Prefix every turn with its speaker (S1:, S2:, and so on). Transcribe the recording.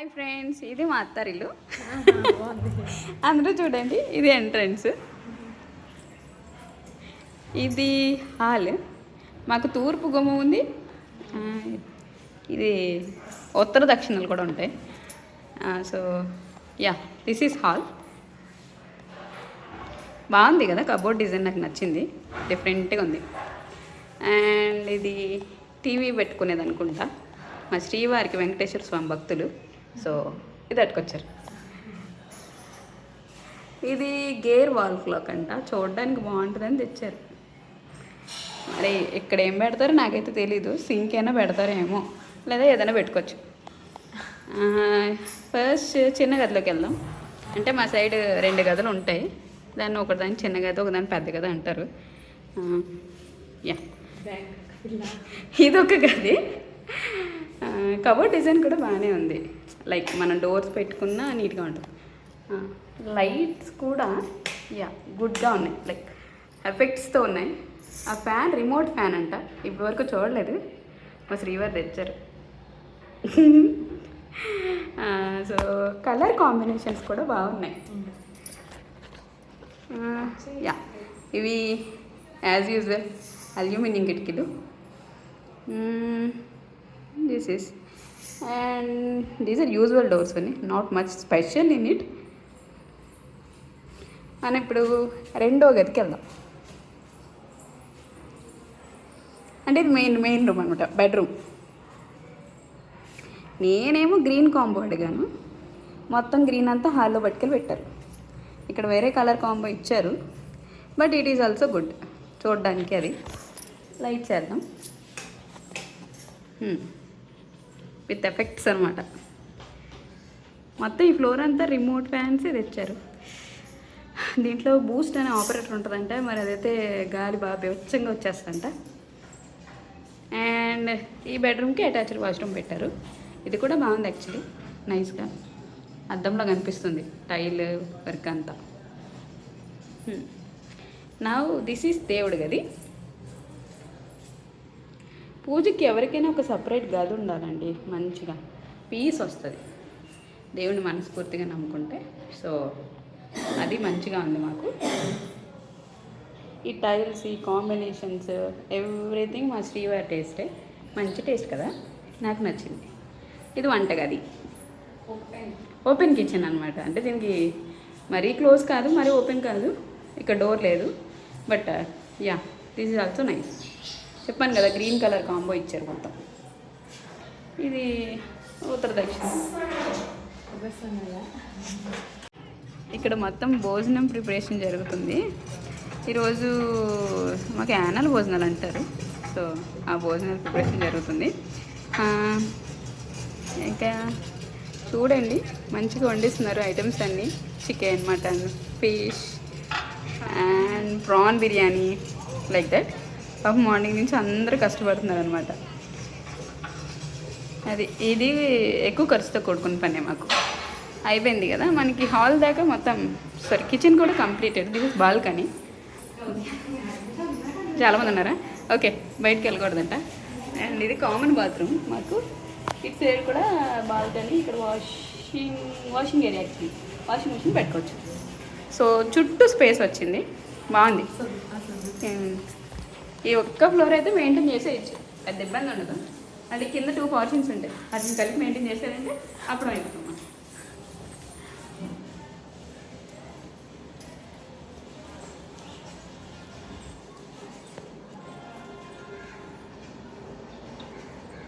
S1: Hi friends, ఇది మా అత్తారిల్లు. అందరూ చూడండి, ఇది ఎంట్రన్స్, ఇది హాల్. మాకు తూర్పు గుమ్మం ఉంది, ఇది ఉత్తర దక్షిణాలు కూడా ఉంటాయి. So yeah, this is hall. బాగుంది కదా, కబోర్డ్ డిజైన్ నాకు నచ్చింది, డిఫరెంట్గా ఉంది. అండ్ ఇది టీవీ పెట్టుకునేది అనుకుంటా, మా శ్రీవారికి వెంకటేశ్వర స్వామి భక్తులు, సో ఇది అట్టుకొచ్చారు. ఇది గేర్ వాల్ క్లాక్ అంట, చూడడానికి బాగుంటుందని తెచ్చారు. మరి ఇక్కడ ఏం పెడతారో నాకైతే తెలీదు, సింక్ అయినా పెడతారేమో, లేదా ఏదైనా పెట్టుకోవచ్చు. ఫస్ట్ చిన్న గదిలోకి వెళ్దాం. అంటే మా సైడ్ 2 గదులు ఉంటాయి, దాన్ని ఒకదాని చిన్న గది, ఒకదాని పెద్ద గది అంటారు. యా, ఇదొక గది. కబోర్డ్ డిజైన్ కూడా బాగానే ఉంది, లైక్ మనం డోర్స్ పెట్టుకున్నా నీట్గా ఉంటుంది. లైట్స్ కూడా యా గుడ్గా ఉన్నాయి, లైక్ ఎఫెక్ట్స్తో ఉన్నాయి. ఆ ఫ్యాన్ రిమోట్ ఫ్యాన్ అంట, ఇప్పటివరకు చూడలేదు, మా శ్రీవారు తెచ్చారు. సో కలర్ కాంబినేషన్స్ కూడా బాగున్నాయి. యా, ఇవి యాజ్ యూజువల్ అల్యూమినియం కిటికీలు. This is and these are usual doors అని, not much special in it. మనం ఇప్పుడు 2వ గదికి వెళ్దాం. అంటే ఇది మెయిన్ రూమ్ అనమాట, బెడ్రూమ్. నేనేమో గ్రీన్ కాంబో అడిగాను, మొత్తం గ్రీన్ అంతా హాల్లో పట్టుకెళ్ళి పెట్టారు. ఇక్కడ వేరే కలర్ కాంబో ఇచ్చారు, but it is also good చూడడానికి. అది లైట్స్ వేద్దాం విత్ ఎఫెక్ట్స్ అనమాట. మొత్తం ఈ ఫ్లోర్ అంతా రిమోట్ ఫ్యాన్స్ తెచ్చారు. దీంట్లో బూస్ట్ అనే ఆపరేటర్ ఉంటుందంట, మరి అదైతే గాలి బాగా బెచ్చంగా వచ్చేస్తుందంట. అండ్ ఈ బెడ్రూమ్కి అటాచ్డ్ వాష్రూమ్ పెట్టారు. ఇది కూడా బాగుంది యాక్చువల్లీ, నైస్గా అద్దంలో కనిపిస్తుంది టైల్ వర్క్ అంతా. నా దిస్ ఈజ్ దేవుడి గది. పూజకి ఎవరికైనా ఒక సపరేట్ గది ఉండాలండి, మంచిగా పీస్ వస్తుంది దేవుడిని మనస్ఫూర్తిగా నమ్ముకుంటే. సో అది మంచిగా ఉంది మాకు. ఈ టైల్స్, ఈ కాంబినేషన్స్, ఎవ్రీథింగ్ మా శ్రీవారి టేస్టే, మంచి టేస్ట్ కదా, నాకు నచ్చింది. ఇది వంటగది, ఓపెన్ కిచెన్ అనమాట. అంటే దీనికి మరీ క్లోజ్ కాదు, మరీ ఓపెన్ కాదు, ఇక్కడ డోర్ లేదు. But yeah, this is also nice. చెప్పాను కదా, గ్రీన్ కలర్ కాంబో ఇచ్చారు మొత్తం. ఇది ఉత్తర దక్షిణ. ఇక్కడ మొత్తం భోజనం ప్రిపరేషన్ జరుగుతుంది. ఈరోజు మాకు యానల్ భోజనాలు అంటారు, సో ఆ భోజనాల ప్రిపరేషన్ జరుగుతుంది. ఇంకా చూడండి, మంచిగా వండిస్తున్నారు ఐటమ్స్ అన్నీ, chicken, mutton, fish and prawn biryani, like that. పాపం మార్నింగ్ నుంచి అందరూ కష్టపడుతున్నారు అనమాట. ఇది ఎక్కువ ఖర్చుతో కూడుకున్న పనే మాకు. అయిపోయింది కదా, మనకి హాల్ దాకా మొత్తం, సారీ కిచెన్ కూడా కంప్లీటెడ్. This is balcony. చాలామంది ఉన్నారా? ఓకే, బయటకు వెళ్ళకూడదంట. అండ్ ఇది కామన్ బాత్రూమ్ మాకు. ఇటు సైడ్ కూడా బాల్కనీ, ఇక్కడ washing area, actually washing machine పెట్టుకోవచ్చు. సో చుట్టూ స్పేస్ వచ్చింది, బాగుంది. ఈ ఒక్క ఫ్లోర్ అయితే మెయింటైన్ చేసేయచ్చు, పెద్ద ఇబ్బంది ఉండదు. అది కింద 2 పోర్షన్స్ ఉంటాయి, వాటిని కలిపి మెయింటైన్ చేసేదంటే అప్పుడు అయిపోతాం.